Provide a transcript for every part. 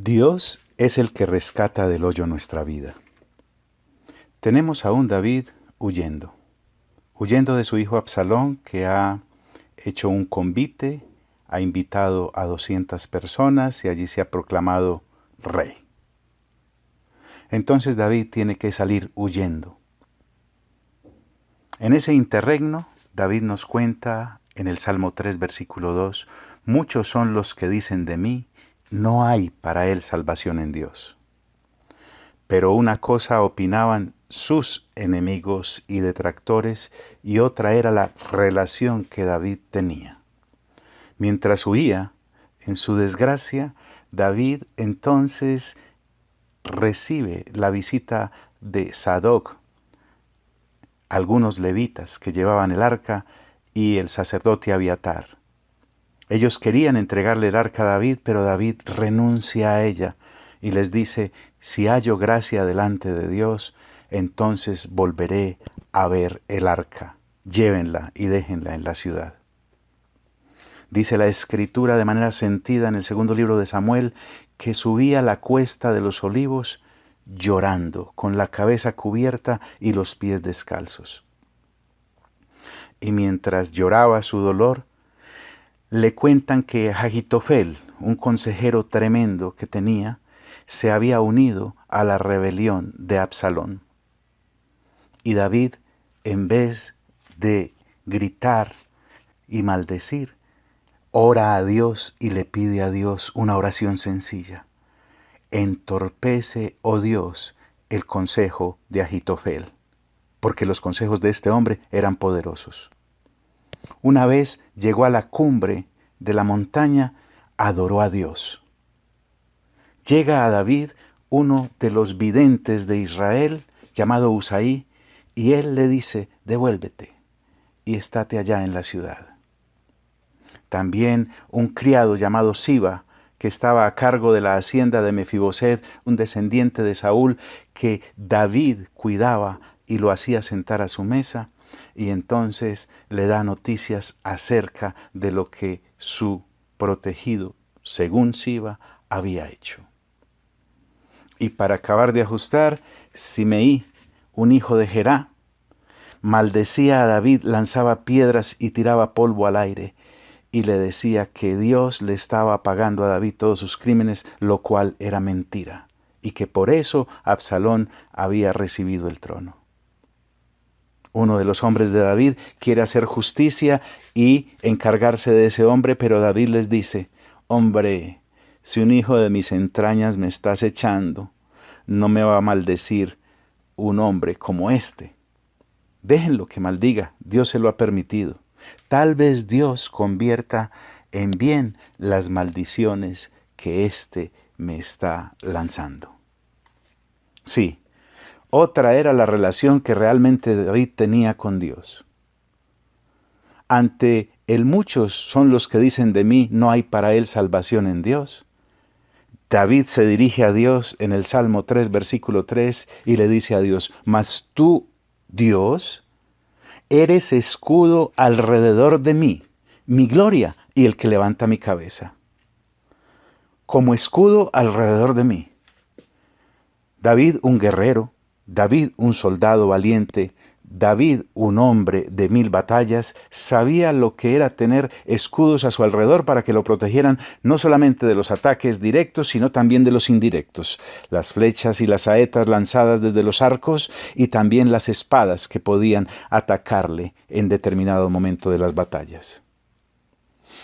Dios es el que rescata del hoyo nuestra vida. Tenemos a un David huyendo de su hijo Absalón, que ha hecho un convite, ha invitado a 200 personas y allí se ha proclamado rey. Entonces David tiene que salir huyendo. En ese interregno, David nos cuenta en el Salmo 3, versículo 2, muchos son los que dicen de mí, no hay para él salvación en Dios. Pero una cosa opinaban sus enemigos y detractores y otra era la relación que David tenía. Mientras huía, en su desgracia, David entonces recibe la visita de Sadoc, algunos levitas que llevaban el arca y el sacerdote Abiatar. Ellos querían entregarle el arca a David, pero David renuncia a ella y les dice, si hallo gracia delante de Dios, entonces volveré a ver el arca. Llévenla y déjenla en la ciudad. Dice la Escritura de manera sentida en el segundo libro de Samuel que subía la cuesta de los olivos llorando, con la cabeza cubierta y los pies descalzos. Y mientras lloraba su dolor, le cuentan que Agitofel, un consejero tremendo que tenía, se había unido a la rebelión de Absalón. Y David, en vez de gritar y maldecir, ora a Dios y le pide a Dios una oración sencilla. Entorpece, oh Dios, el consejo de Agitofel, porque los consejos de este hombre eran poderosos. Una vez llegó a la cumbre de la montaña, adoró a Dios. Llega a David uno de los videntes de Israel, llamado Usaí, y él le dice, devuélvete y estate allá en la ciudad. También un criado llamado Siba, que estaba a cargo de la hacienda de Mefiboset, un descendiente de Saúl, que David cuidaba y lo hacía sentar a su mesa, y entonces le da noticias acerca de lo que su protegido, según Siba, había hecho. Y para acabar de ajustar, Simeí, un hijo de Gerá, maldecía a David, lanzaba piedras y tiraba polvo al aire, y le decía que Dios le estaba pagando a David todos sus crímenes, lo cual era mentira, y que por eso Absalón había recibido el trono. Uno de los hombres de David quiere hacer justicia y encargarse de ese hombre, pero David les dice, hombre, si un hijo de mis entrañas me está acechando, no me va a maldecir un hombre como este. Déjenlo que maldiga, Dios se lo ha permitido. Tal vez Dios convierta en bien las maldiciones que éste me está lanzando. Sí, otra era la relación que realmente David tenía con Dios. Ante el muchos son los que dicen de mí, no hay para él salvación en Dios. David se dirige a Dios en el Salmo 3, versículo 3, y le dice a Dios, mas tú, Dios, eres escudo alrededor de mí, mi gloria y el que levanta mi cabeza. Como escudo alrededor de mí. David, un guerrero, David, un soldado valiente, David, un hombre de 1000 batallas, sabía lo que era tener escudos a su alrededor para que lo protegieran no solamente de los ataques directos, sino también de los indirectos, las flechas y las saetas lanzadas desde los arcos y también las espadas que podían atacarle en determinado momento de las batallas.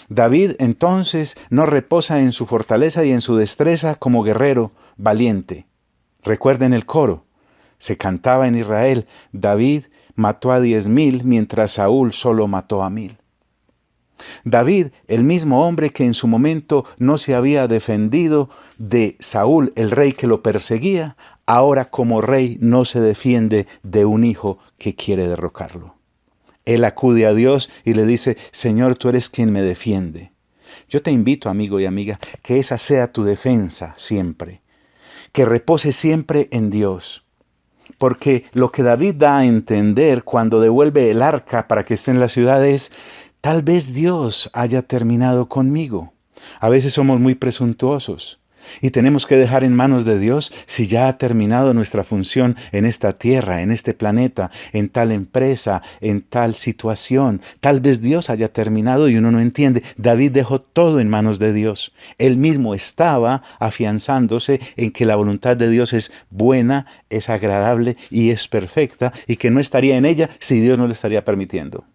David entonces no reposa en su fortaleza y en su destreza como guerrero valiente. Recuerden el coro. Se cantaba en Israel, David mató a 10,000 mientras Saúl solo mató a 1,000. David, el mismo hombre que en su momento no se había defendido de Saúl, el rey que lo perseguía, ahora como rey no se defiende de un hijo que quiere derrocarlo. Él acude a Dios y le dice, Señor, tú eres quien me defiende. Yo te invito, amigo y amiga, que esa sea tu defensa siempre, que repose siempre en Dios. Porque lo que David da a entender cuando devuelve el arca para que esté en la ciudad es, tal vez Dios haya terminado conmigo. A veces somos muy presuntuosos. Y tenemos que dejar en manos de Dios si ya ha terminado nuestra función en esta tierra, en este planeta, en tal empresa, en tal situación. Tal vez Dios haya terminado y uno no entiende. David dejó todo en manos de Dios. Él mismo estaba afianzándose en que la voluntad de Dios es buena, es agradable y es perfecta, y que no estaría en ella si Dios no le estaría permitiendo.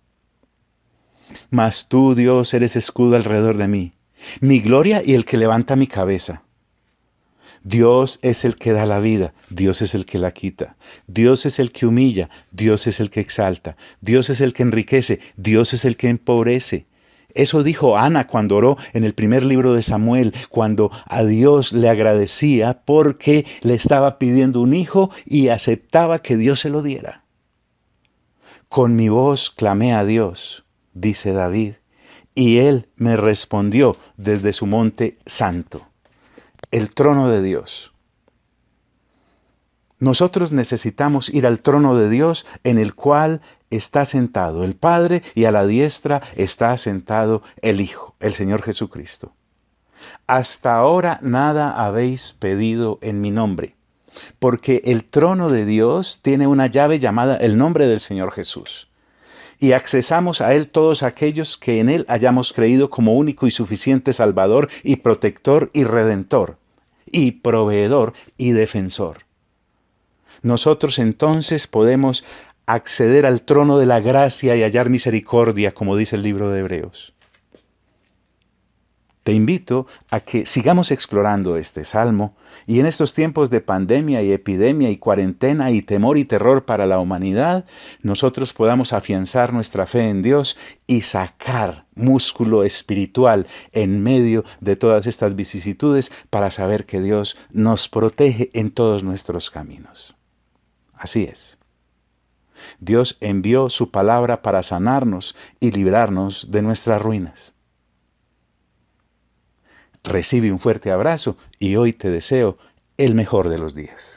Mas tú, Dios, eres escudo alrededor de mí, mi gloria y el que levanta mi cabeza. Dios es el que da la vida, Dios es el que la quita. Dios es el que humilla, Dios es el que exalta. Dios es el que enriquece, Dios es el que empobrece. Eso dijo Ana cuando oró en el primer libro de Samuel, cuando a Dios le agradecía porque le estaba pidiendo un hijo y aceptaba que Dios se lo diera. Con mi voz clamé a Dios, dice David, y Él me respondió desde su monte santo, el trono de Dios. Nosotros necesitamos ir al trono de Dios en el cual está sentado el Padre y a la diestra está sentado el Hijo, el Señor Jesucristo. Hasta ahora nada habéis pedido en mi nombre, porque el trono de Dios tiene una llave llamada el nombre del Señor Jesús. Y accesamos a Él todos aquellos que en Él hayamos creído como único y suficiente Salvador y protector y redentor, y proveedor y defensor. Nosotros entonces podemos acceder al trono de la gracia y hallar misericordia, como dice el libro de Hebreos. Te invito a que sigamos explorando este salmo y en estos tiempos de pandemia y epidemia y cuarentena y temor y terror para la humanidad, nosotros podamos afianzar nuestra fe en Dios y sacar músculo espiritual en medio de todas estas vicisitudes para saber que Dios nos protege en todos nuestros caminos. Así es. Dios envió su palabra para sanarnos y librarnos de nuestras ruinas. Recibe un fuerte abrazo y hoy te deseo el mejor de los días.